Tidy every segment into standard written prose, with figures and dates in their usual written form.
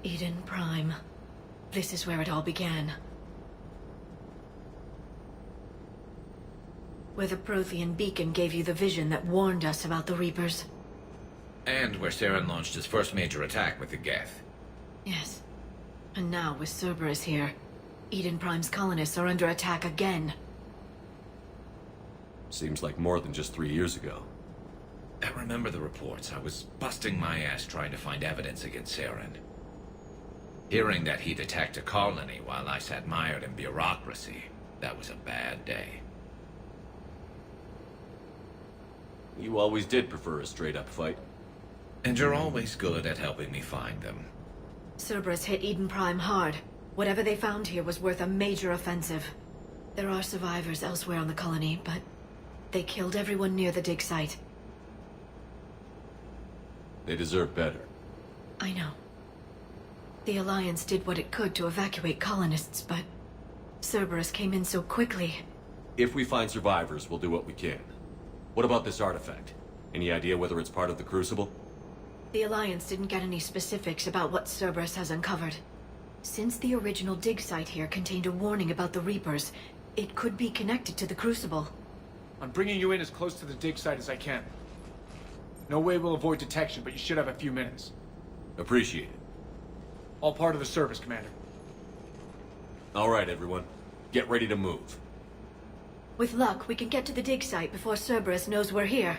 Eden Prime. This is where it all began. Where the Prothean beacon gave you the vision that warned us about the Reapers. And where Saren launched his first major attack with the Geth. Yes. And now, with Cerburus here, Eden Prime's colonists are under attack again. Seems like more than just 3 years ago. I remember the reports. I was busting my ass trying to find evidence against Saren. Hearing that he'd attacked a colony while I sat mired in bureaucracy, that was a bad day. You always did prefer a straight-up fight. And you're always good at helping me find them. Cerberus hit Eden Prime hard. Whatever they found here was worth a major offensive. There are survivors elsewhere on the colony, but they killed everyone near the dig site. They deserve better. I know. The Alliance did what it could to evacuate colonists, but Cerberus came in so quickly. If we find survivors, we'll do what we can. What about this artifact? Any idea whether it's part of the Crucible? The Alliance didn't get any specifics about what Cerberus has uncovered. Since the original dig site here contained a warning about the Reapers, it could be connected to the Crucible. I'm bringing you in as close to the dig site as I can. No way we'll avoid detection, but you should have a few minutes. Appreciate it. All part of the service, Commander. All right, everyone. Get ready to move. With luck, we can get to the dig site before Cerberus knows we're here.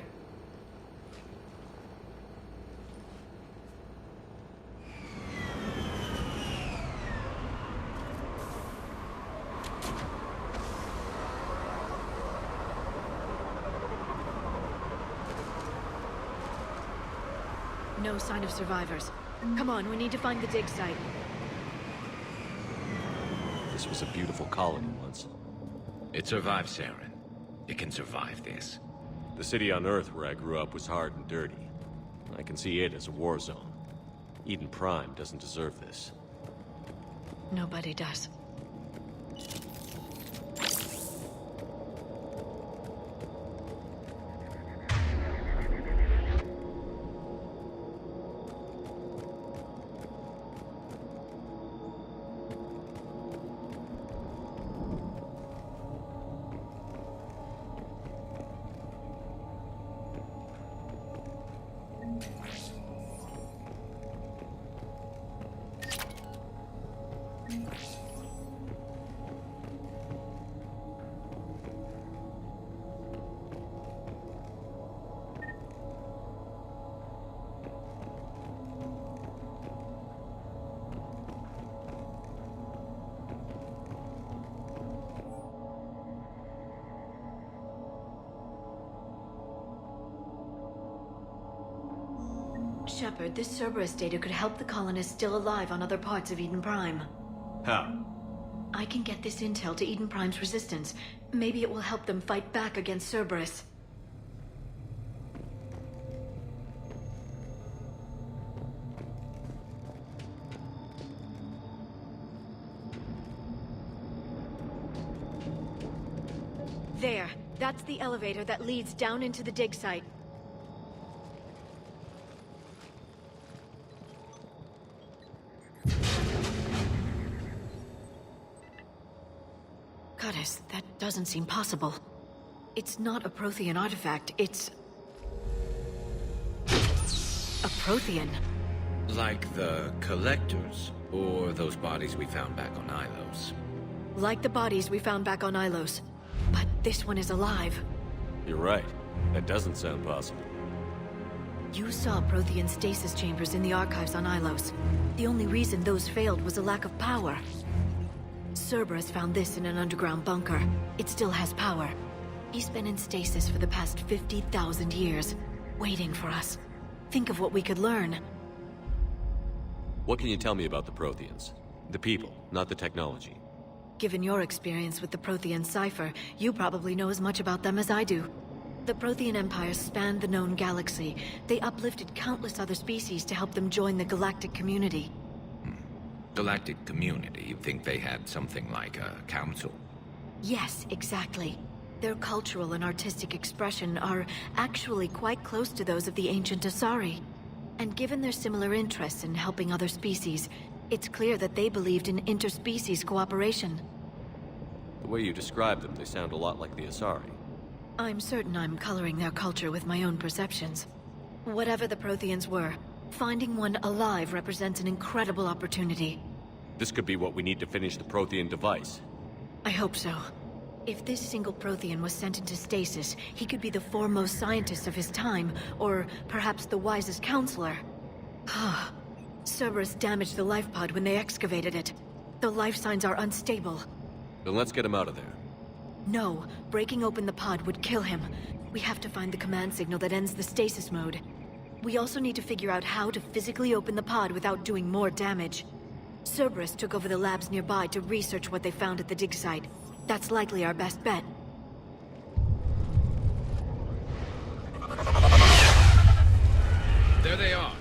No sign of survivors. Come on, we need to find the dig site. This was a beautiful colony once. It survived Saren. It can survive this. The city on Earth where I grew up was hard and dirty. I can see it as a war zone. Eden Prime doesn't deserve this. Nobody does. Shepard, this Cerberus data could help the colonists still alive on other parts of Eden Prime. How? I can get this intel to Eden Prime's resistance. Maybe it will help them fight back against Cerberus. There. That's the elevator that leads down into the dig site. Goddess, that doesn't seem possible. It's not a Prothean artifact, it's... a Prothean. Like the Collectors, or those bodies we found back on Ilos. Like the bodies we found back on Ilos. But this one is alive. You're right. That doesn't sound possible. You saw Prothean stasis chambers in the archives on Ilos. The only reason those failed was a lack of power. Cerberus found this in an underground bunker. It still has power. He's been in stasis for the past 50,000 years, waiting for us. Think of what we could learn. What can you tell me about the Protheans? The people, not the technology. Given your experience with the Prothean cipher, you probably know as much about them as I do. The Prothean Empire spanned the known galaxy. They uplifted countless other species to help them join the galactic community. Galactic community, you'd think they had something like a council. Yes, exactly. Their cultural and artistic expression are actually quite close to those of the ancient Asari. And given their similar interests in helping other species, It's clear that they believed in interspecies cooperation. The way you describe them, they sound a lot like the Asari. I'm certain I'm coloring their culture with my own perceptions. Whatever the Protheans were, finding one alive represents an incredible opportunity. This could be what we need to finish the Prothean device. I hope so. If this single Prothean was sent into stasis, he could be the foremost scientist of his time, or perhaps the wisest counselor. Cerburus damaged the life pod when they excavated it. The life signs are unstable. Then let's get him out of there. No, breaking open the pod would kill him. We have to find the command signal that ends the stasis mode. We also need to figure out how to physically open the pod without doing more damage. Cerburus took over the labs nearby to research what they found at the dig site. That's likely our best bet. There they are.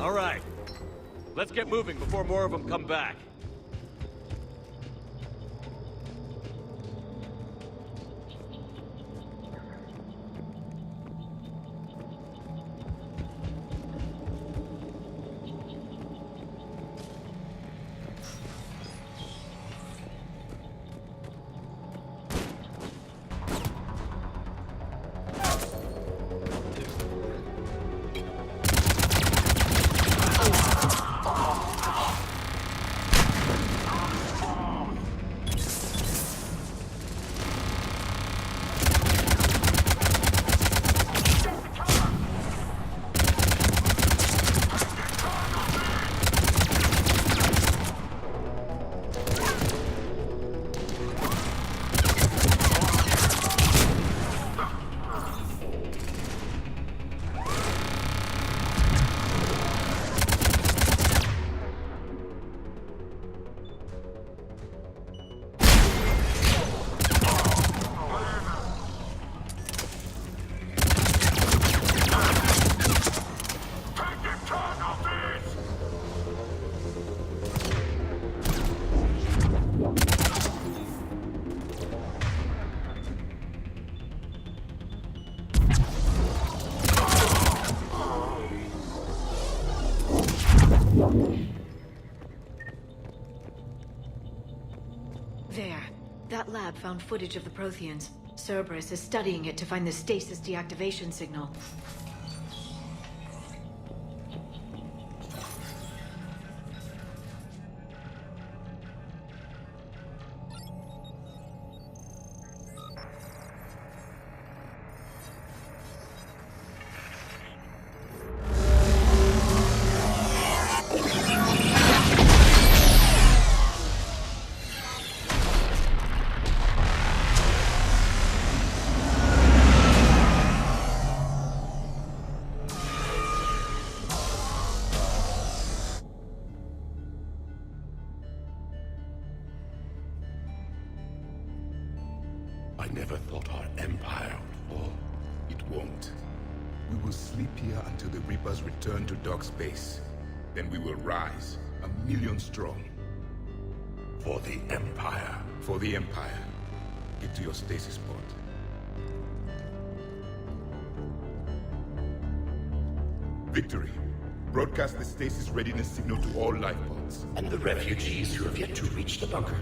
All right. Let's get moving before more of them come back. There. That lab found footage of the Protheans. Cerberus is studying it to find the stasis deactivation signal. I never thought our empire would fall. It won't. We will sleep here until the Reapers return to dark space. Then we will rise, 1,000,000 strong. For the Empire. For the Empire. Get to your stasis pod. Victory. Broadcast the stasis readiness signal to all life pods. And the refugees who have yet to reach the bunker.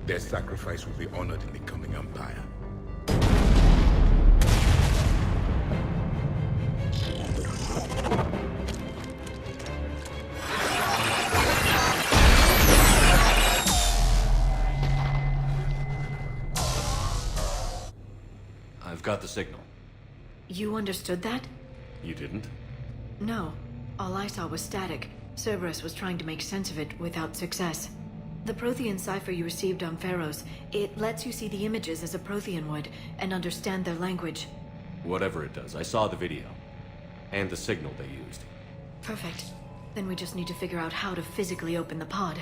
Their sacrifice will be honored in the coming Empire. We've got the signal. You understood that? You didn't? No. All I saw was static. Cerburus was trying to make sense of it without success. The Prothean cipher you received on Pharaohs, it lets you see the images as a Prothean would, and understand their language. Whatever it does, I saw the video. And the signal they used. Perfect. Then we just need to figure out how to physically open the pod.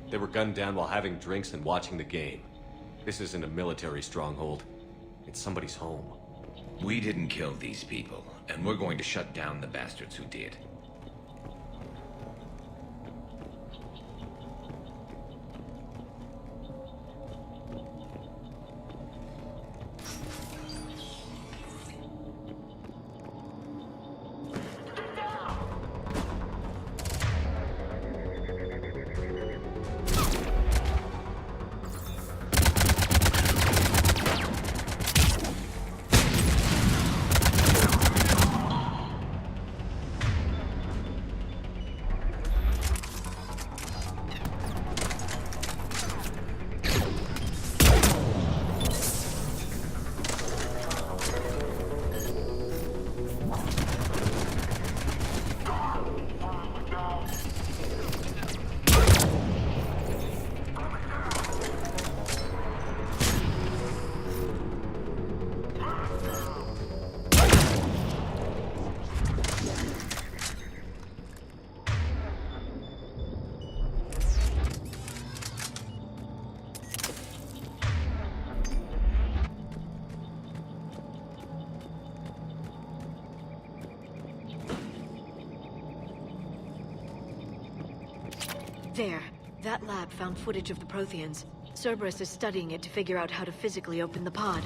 They were gunned down while having drinks and watching the game. This isn't a military stronghold. It's somebody's home. We didn't kill these people, and we're going to shut down the bastards who did. There. That lab found footage of the Protheans. Cerberus is studying it to figure out how to physically open the pod.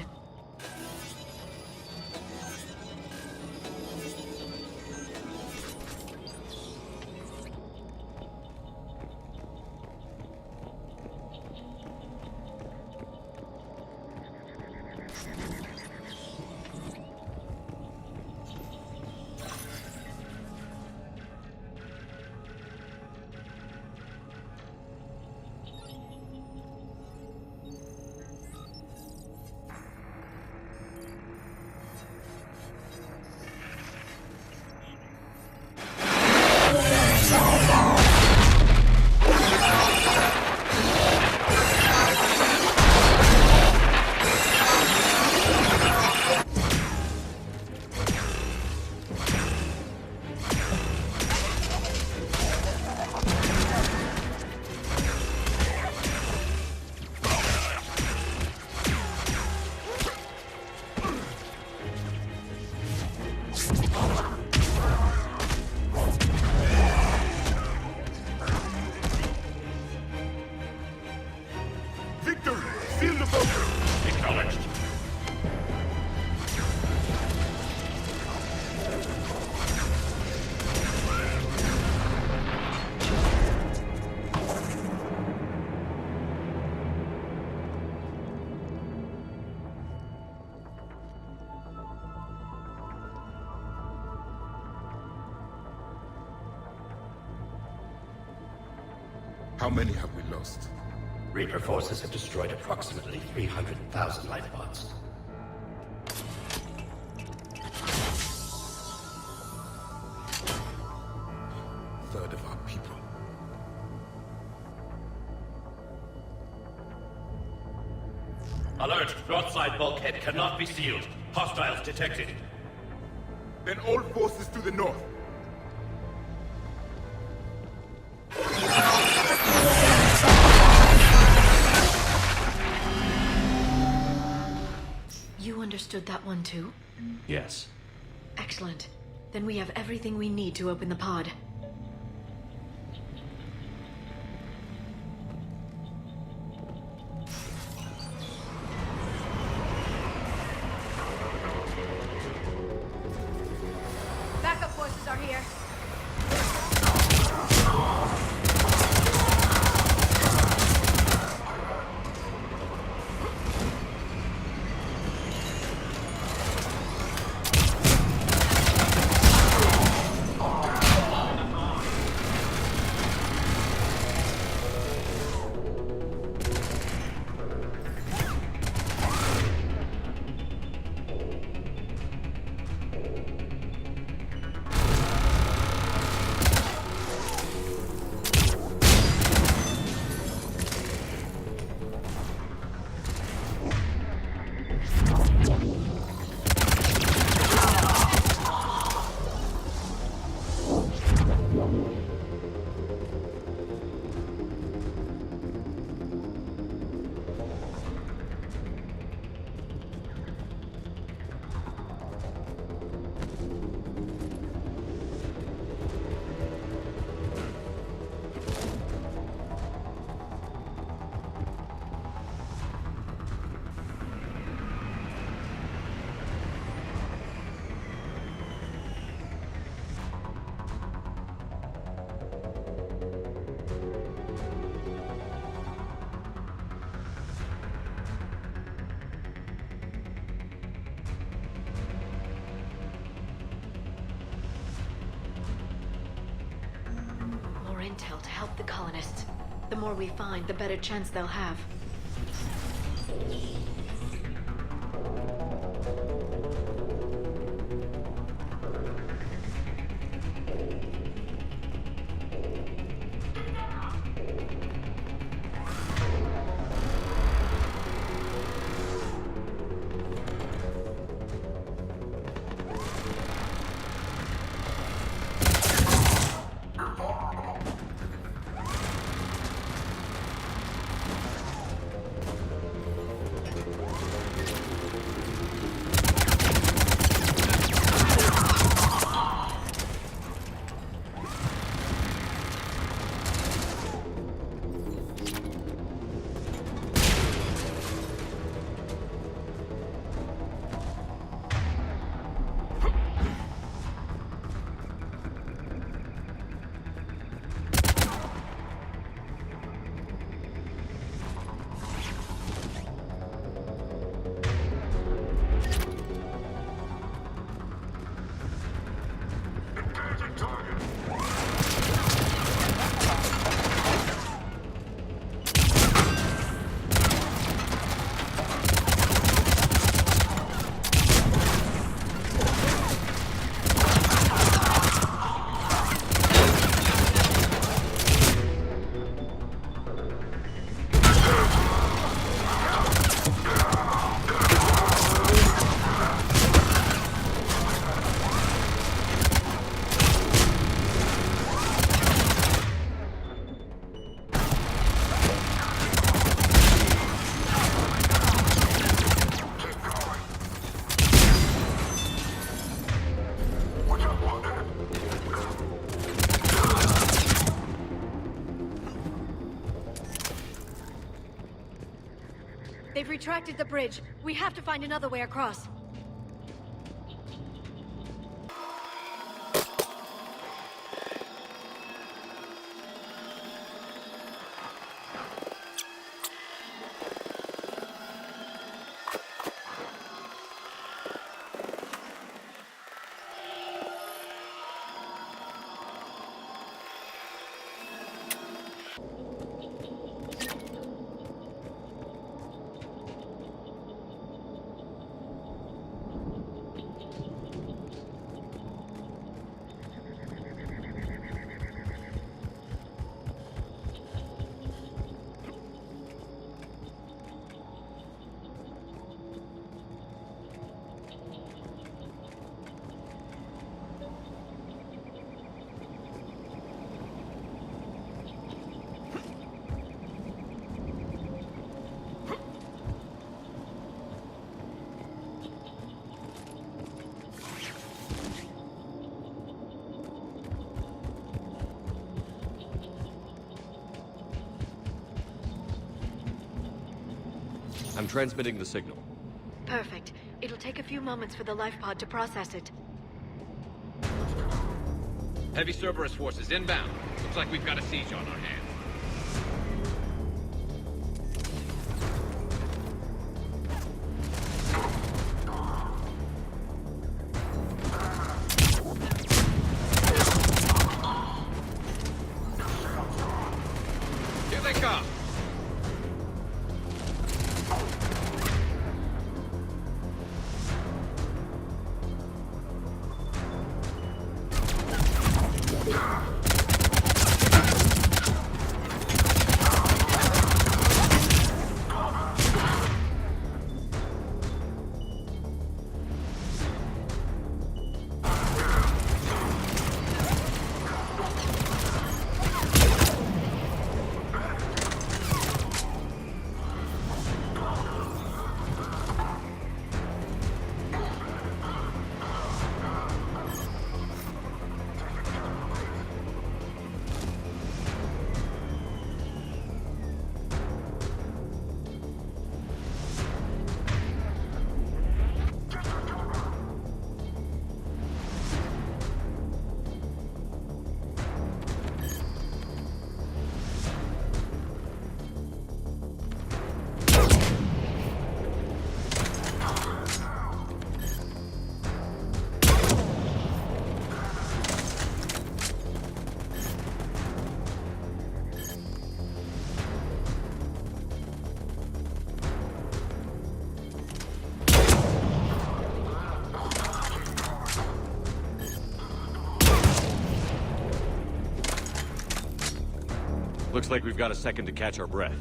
How many have we lost? Reaper forces have destroyed approximately 300,000 life pods. Third of our people. Alert! Broadside bulkhead cannot be sealed. Hostiles detected. Then all forces to the north. You understood that one too? Yes. Excellent. Then we have everything we need to open the pod. Backup forces here. Intel to help the colonists. The more we find, the better chance they'll have. They've retracted the bridge. We have to find another way across. I'm transmitting the signal. Perfect. It'll take a few moments for the life pod to process it. Heavy Cerburus forces inbound. Looks like we've got a siege on our hands. Here they come! Looks like we've got a second to catch our breath.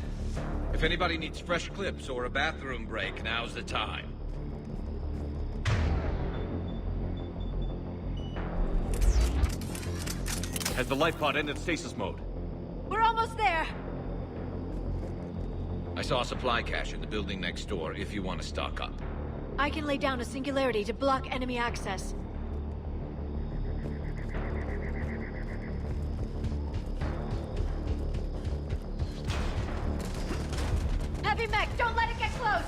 If anybody needs fresh clips or a bathroom break, now's the time. Has the life pod ended stasis mode? We're almost there! I saw a supply cache in the building next door if you want to stock up. I can lay down a singularity to block enemy access. Heavy mech, don't let it get close!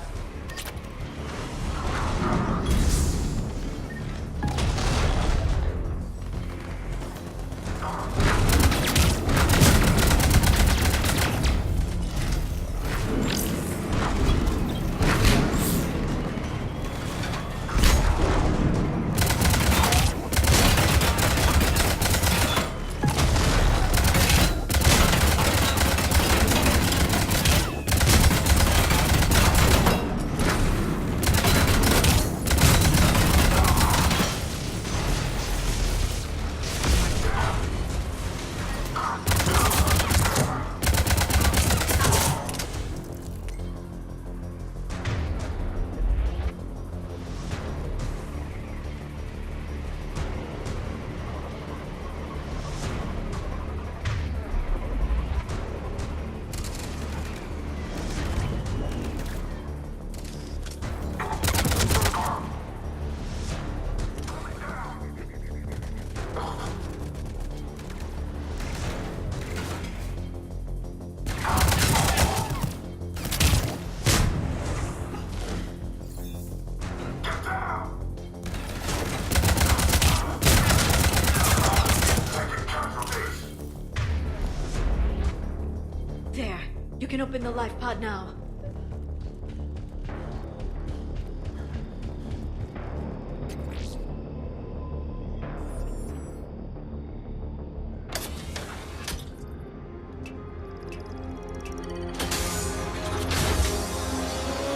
There. You can open the life pod now.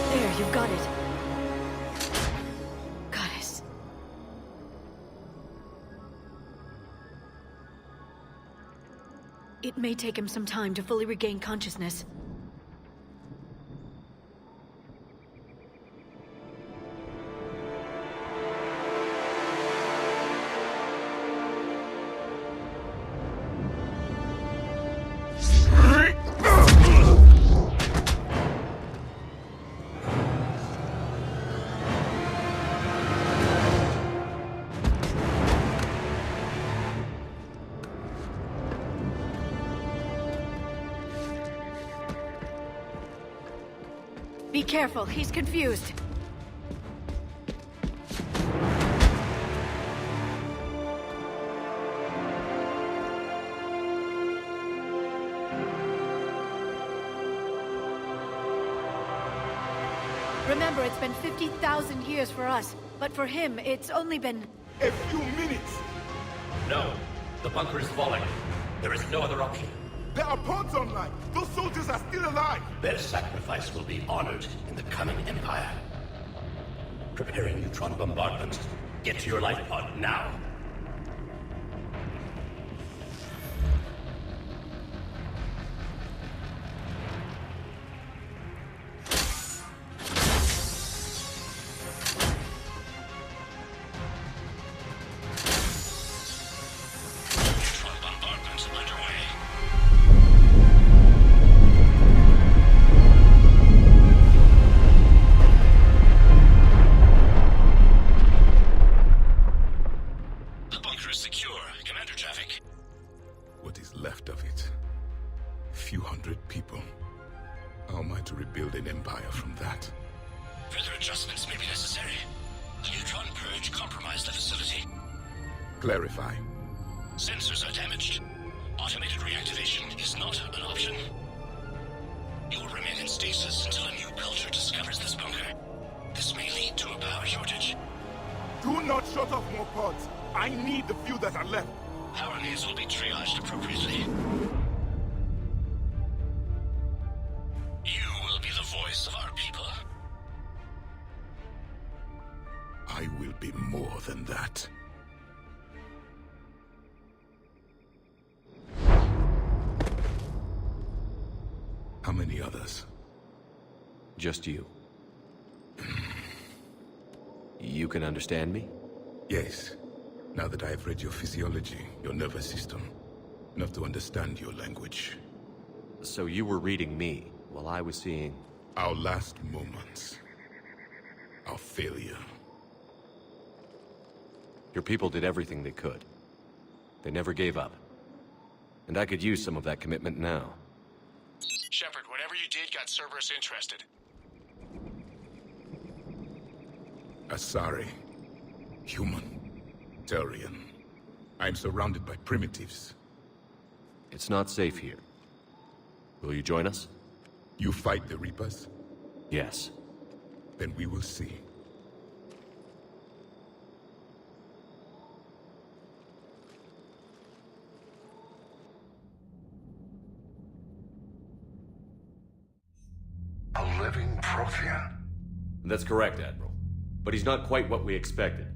There, you've got it. Goddess. It may take him some time to fully regain consciousness. Be careful, he's confused. Remember, it's been 50,000 years for us, but for him, it's only been... A few minutes! No. The bunker is falling. There is no other option. There are pods online! Those soldiers are still alive! Their sacrifice will be honored in the coming Empire. Preparing neutron bombardment. Get to your life pod now. Neutron bombardment underway. The bunker is secure. Commander traffic. What is left of it? A few hundred people. How am I to rebuild an empire from that? Further adjustments may be necessary. The neutron purge compromised the facility. Clarify. Sensors are damaged. Automated reactivation is not an option. You will remain in stasis until a new culture discovers this bunker. This may lead to a power shortage. Do not shut off more pods! I need the few that are left! Power needs will be triaged appropriately. You will be the voice of our people. I will be more than that. How many others? Just you. You can understand me? Yes. Now that I have read your physiology, your nervous system, enough to understand your language. So you were reading me, while I was seeing... Our last moments. Our failure. Your people did everything they could. They never gave up. And I could use some of that commitment now. Shepard, whatever you did got Cerburus interested. Asari. Human. Turian. I'm surrounded by primitives. It's not safe here. Will you join us? You fight the Reapers? Yes. Then we will see. A living Prothean? That's correct, Admiral. But he's not quite what we expected.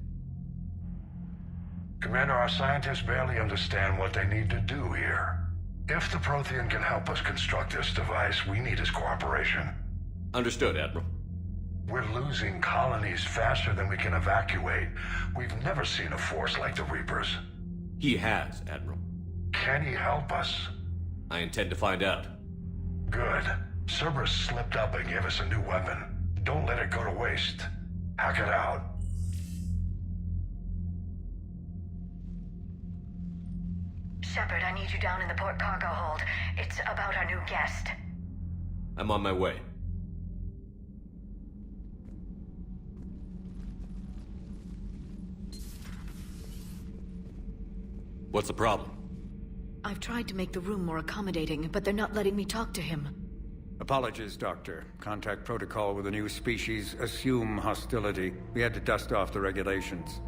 Commander, our scientists barely understand what they need to do here. If the Prothean can help us construct this device, we need his cooperation. Understood, Admiral. We're losing colonies faster than we can evacuate. We've never seen a force like the Reapers. He has, Admiral. Can he help us? I intend to find out. Good. Cerberus slipped up and gave us a new weapon. Don't let it go to waste. Hack it out. Shepard, I need you down in the port cargo hold. It's about our new guest. I'm on my way. What's the problem? I've tried to make the room more accommodating, but they're not letting me talk to him. Apologies, Doctor. Contact protocol with a new species. Assume hostility. We had to dust off the regulations.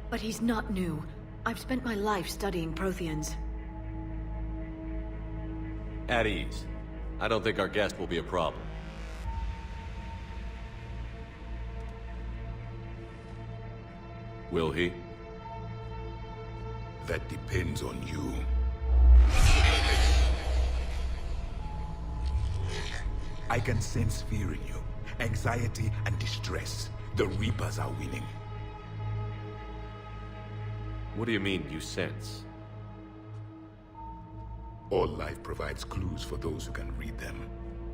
But he's not new. I've spent my life studying Protheans. At ease. I don't think our guest will be a problem. Will he? That depends on you. I can sense fear in you. Anxiety and distress. The Reapers are winning. What do you mean, you sense? All life provides clues for those who can read them.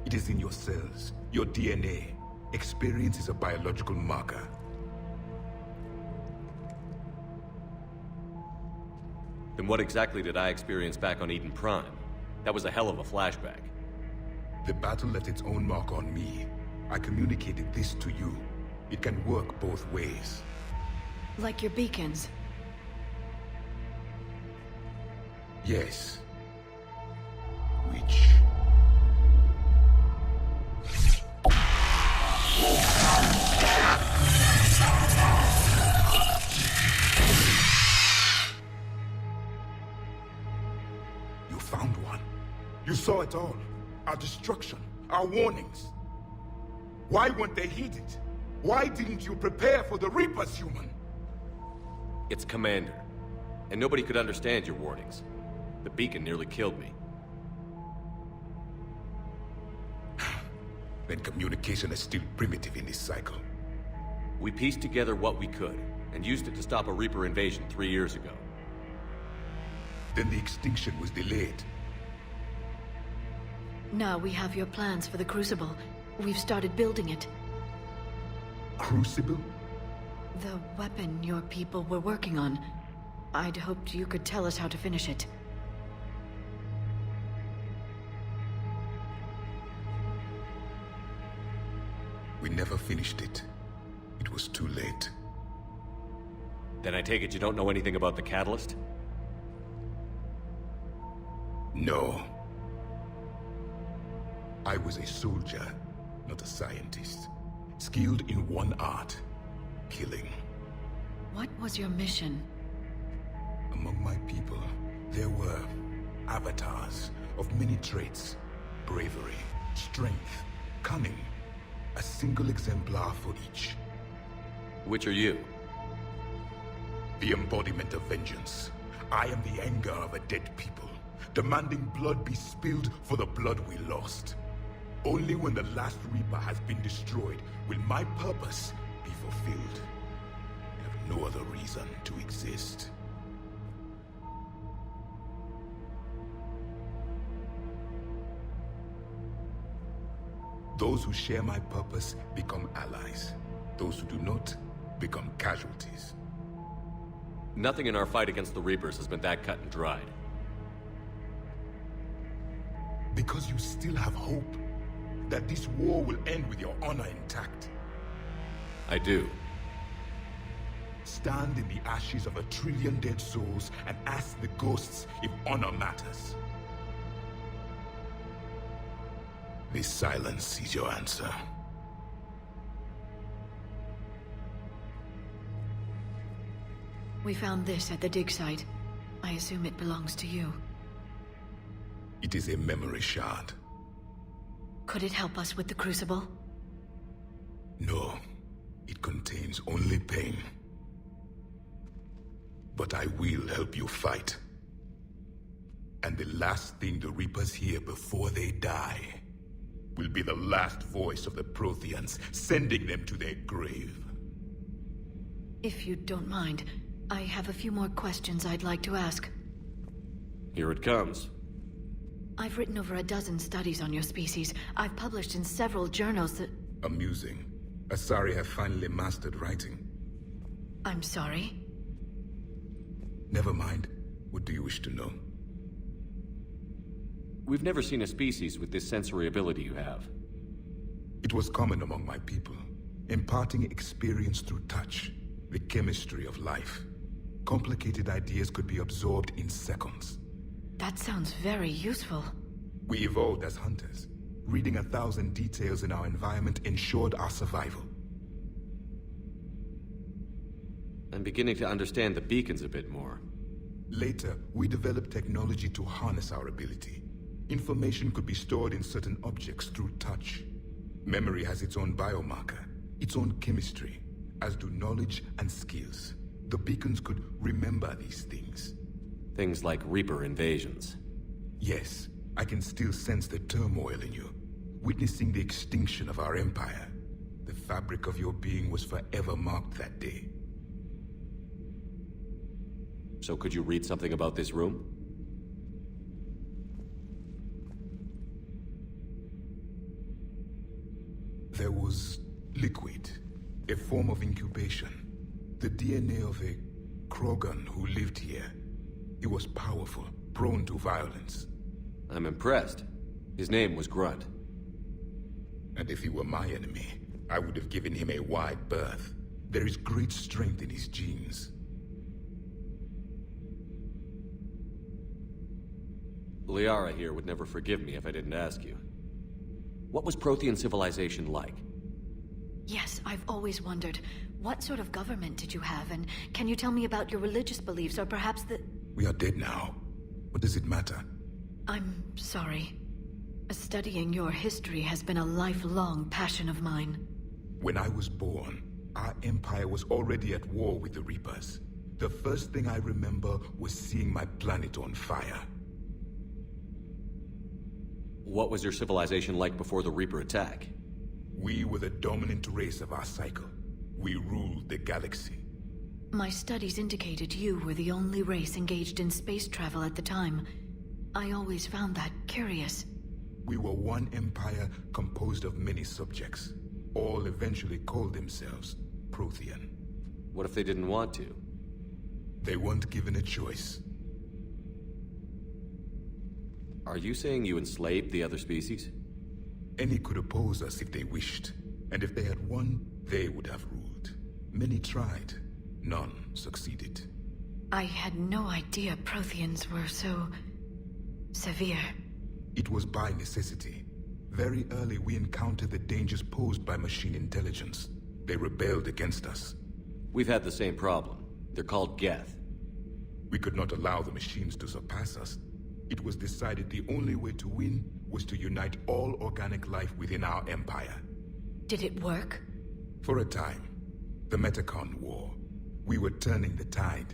It is in your cells, your DNA. Experience is a biological marker. Then what exactly did I experience back on Eden Prime? That was a hell of a flashback. The battle left its own mark on me. I communicated this to you. It can work both ways. Like your beacons. Yes. Which... You found one. You saw it all. Our destruction, our warnings. Why weren't they heeded? Why didn't you prepare for the Reapers, human? It's Commander. And nobody could understand your warnings. The beacon nearly killed me. Then communication is still primitive in this cycle. We pieced together what we could, and used it to stop a Reaper invasion 3 years ago. Then the extinction was delayed. Now we have your plans for the Crucible. We've started building it. Crucible? The weapon your people were working on. I'd hoped you could tell us how to finish it. We never finished it. It was too late. Then I take it you don't know anything about the catalyst? No. I was a soldier, not a scientist. Skilled in one art, killing. What was your mission? Among my people, there were avatars of many traits. Bravery, strength, cunning. A single exemplar for each. Which are you? The embodiment of vengeance. I am the anger of a dead people, demanding blood be spilled for the blood we lost. Only when the last Reaper has been destroyed will my purpose be fulfilled. I have no other reason to exist. Those who share my purpose become allies. Those who do not become casualties. Nothing in our fight against the Reapers has been that cut and dried. Because you still have hope that this war will end with your honor intact. I do. Stand in the ashes of 1 trillion dead souls and ask the ghosts if honor matters. This silence is your answer. We found this at the dig site. I assume it belongs to you. It is a memory shard. Could it help us with the Crucible? No. It contains only pain. But I will help you fight. And the last thing the Reapers hear before they die will be the last voice of the Protheans, sending them to their grave. If you don't mind, I have a few more questions I'd like to ask. Here it comes. I've written over a dozen studies on your species. I've published in several journals that... Amusing. Asari have finally mastered writing. I'm sorry? Never mind. What do you wish to know? We've never seen a species with this sensory ability you have. It was common among my people, imparting experience through touch, the chemistry of life. Complicated ideas could be absorbed in seconds. That sounds very useful. We evolved as hunters. Reading 1,000 details in our environment ensured our survival. I'm beginning to understand the beacons a bit more. Later, we developed technology to harness our ability. Information could be stored in certain objects through touch. Memory has its own biomarker, its own chemistry, as do knowledge and skills. The beacons could remember these things. Things like Reaper invasions. Yes, I can still sense the turmoil in you, witnessing the extinction of our empire. The fabric of your being was forever marked that day. So could you read something about this room? There was liquid, a form of incubation. The DNA of a Krogan who lived here. He was powerful, prone to violence. I'm impressed. His name was Grunt. And if he were my enemy, I would have given him a wide berth. There is great strength in his genes. Liara here would never forgive me if I didn't ask you. What was Prothean civilization like? Yes, I've always wondered, what sort of government did you have, and can you tell me about your religious beliefs, or perhaps the... We are dead now. What does it matter? I'm sorry. Studying your history has been a lifelong passion of mine. When I was born, our empire was already at war with the Reapers. The first thing I remember was seeing my planet on fire. What was your civilization like before the Reaper attack? We were the dominant race of our cycle. We ruled the galaxy. My studies indicated you were the only race engaged in space travel at the time. I always found that curious. We were one empire composed of many subjects. All eventually called themselves Prothean. What if they didn't want to? They weren't given a choice. Are you saying you enslaved the other species? Any could oppose us if they wished, and if they had won, they would have ruled. Many tried. None succeeded. I had no idea Protheans were so... severe. It was by necessity. Very early we encountered the dangers posed by machine intelligence. They rebelled against us. We've had the same problem. They're called Geth. We could not allow the machines to surpass us. It was decided the only way to win was to unite all organic life within our empire. Did it work? For a time. The Metacon War. We were turning the tide.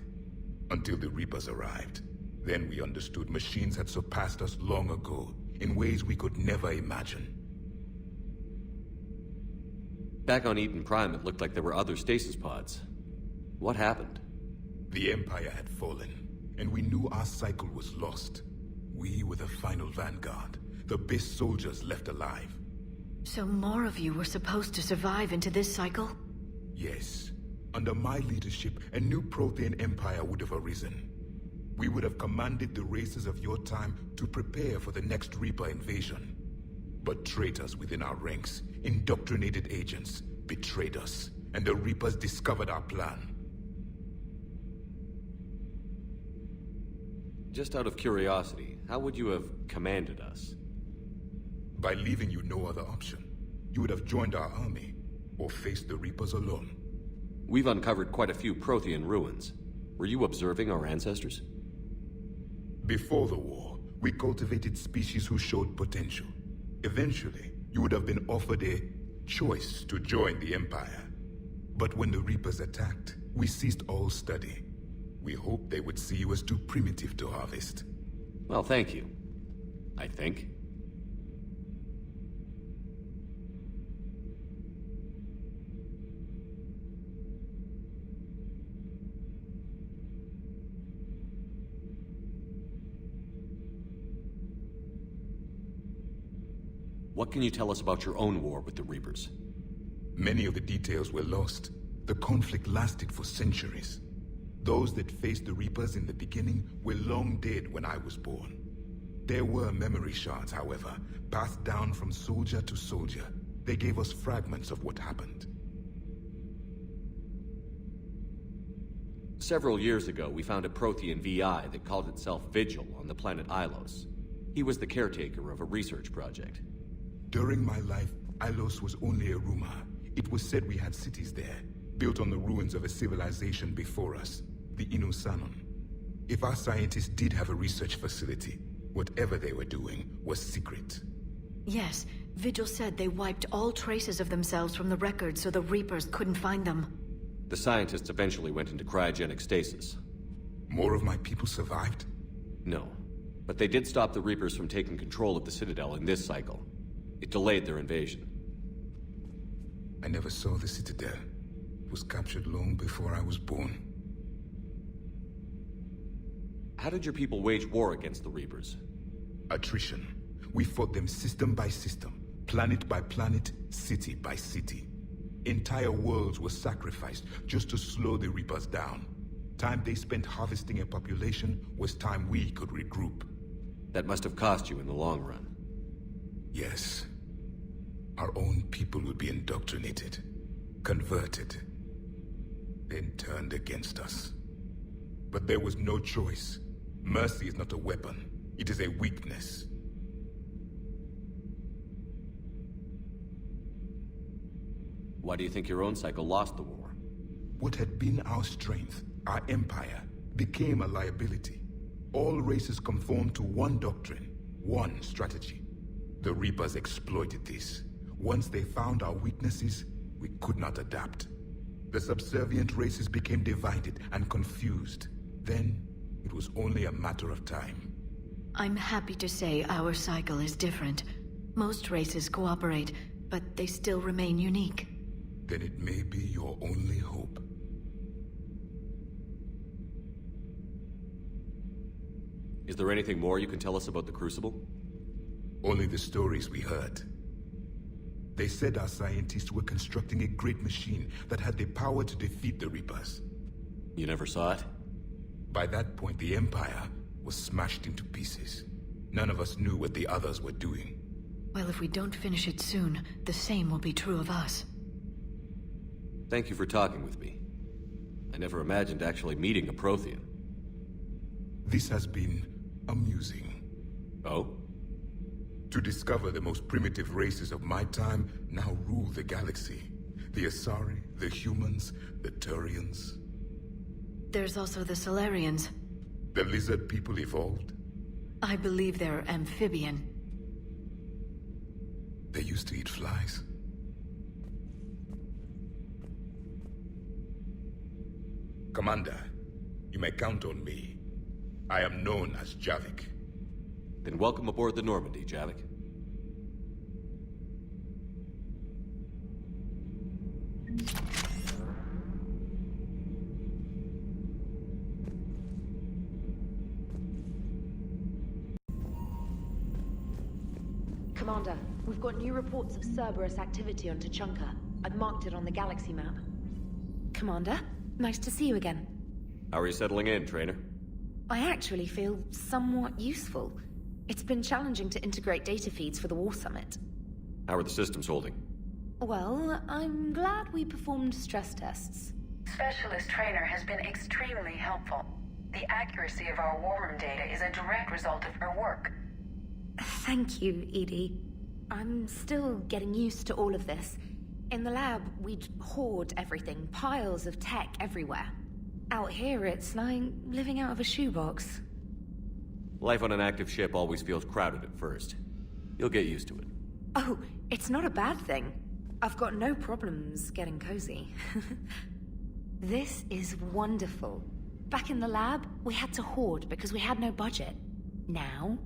Until the Reapers arrived. Then we understood machines had surpassed us long ago, in ways we could never imagine. Back on Eden Prime, it looked like there were other stasis pods. What happened? The Empire had fallen, and we knew our cycle was lost. We were the final vanguard, the best soldiers left alive. So more of you were supposed to survive into this cycle? Yes. Under my leadership, a new Prothean empire would have arisen. We would have commanded the races of your time to prepare for the next Reaper invasion. But traitors within our ranks, indoctrinated agents, betrayed us, and the Reapers discovered our plan. Just out of curiosity, how would you have commanded us? By leaving you no other option. You would have joined our army, or faced the Reapers alone. We've uncovered quite a few Prothean ruins. Were you observing our ancestors? Before the war, we cultivated species who showed potential. Eventually, you would have been offered a choice to join the Empire. But when the Reapers attacked, we ceased all study. We hoped they would see you as too primitive to harvest. Well, thank you. I think. What can you tell us about your own war with the Reapers? Many of the details were lost. The conflict lasted for centuries. Those that faced the Reapers in the beginning were long dead when I was born. There were memory shards, however, passed down from soldier to soldier. They gave us fragments of what happened. Several years ago, we found a Prothean VI that called itself Vigil on the planet Ilos. He was the caretaker of a research project. During my life, Ilos was only a rumor. It was said we had cities there, built on the ruins of a civilization before us, the Inusanon. If our scientists did have a research facility, whatever they were doing was secret. Yes, Vigil said they wiped all traces of themselves from the records so the Reapers couldn't find them. The scientists eventually went into cryogenic stasis. More of my people survived? No, but they did stop the Reapers from taking control of the Citadel in this cycle. It delayed their invasion. I never saw the Citadel. It was captured long before I was born. How did your people wage war against the Reapers? Attrition. We fought them system by system, planet by planet, city by city. Entire worlds were sacrificed just to slow the Reapers down. Time they spent harvesting a population was time we could regroup. That must have cost you in the long run. Yes. Our own people would be indoctrinated, converted, then turned against us. But there was no choice. Mercy is not a weapon. It is a weakness. Why do you think your own cycle lost the war? What had been our strength, our empire, became a liability. All races conformed to one doctrine, one strategy. The Reapers exploited this. Once they found our weaknesses, we could not adapt. The subservient races became divided and confused. Then, it was only a matter of time. I'm happy to say our cycle is different. Most races cooperate, but they still remain unique. Then it may be your only hope. Is there anything more you can tell us about the Crucible? Only the stories we heard. They said our scientists were constructing a great machine that had the power to defeat the Reapers. You never saw it? By that point, the Empire was smashed into pieces. None of us knew what the others were doing. Well, if we don't finish it soon, the same will be true of us. Thank you for talking with me. I never imagined actually meeting a Prothean. This has been amusing. Oh? To discover the most primitive races of my time now rule the galaxy. The Asari, the humans, the Turians. There's also the Solarians. The lizard people evolved. I believe they're amphibian. They used to eat flies. Commander, you may count on me. I am known as Javik. Then welcome aboard the Normandy, Javik. Commander, we've got new reports of Cerburus activity on Tuchanka. I've marked it on the galaxy map. Commander, nice to see you again. How are you settling in, Trainer? I actually feel somewhat useful. It's been challenging to integrate data feeds for the War Summit. How are the systems holding? Well, I'm glad we performed stress tests. Specialist Trainer has been extremely helpful. The accuracy of our war room data is a direct result of her work. Thank you, Edie. I'm still getting used to all of this. In the lab, we'd hoard everything, piles of tech everywhere. Out here, it's like living out of a shoebox. Life on an active ship always feels crowded at first. You'll get used to it. Oh, it's not a bad thing. I've got no problems getting cozy. This is wonderful. Back in the lab, we had to hoard because we had no budget. Now,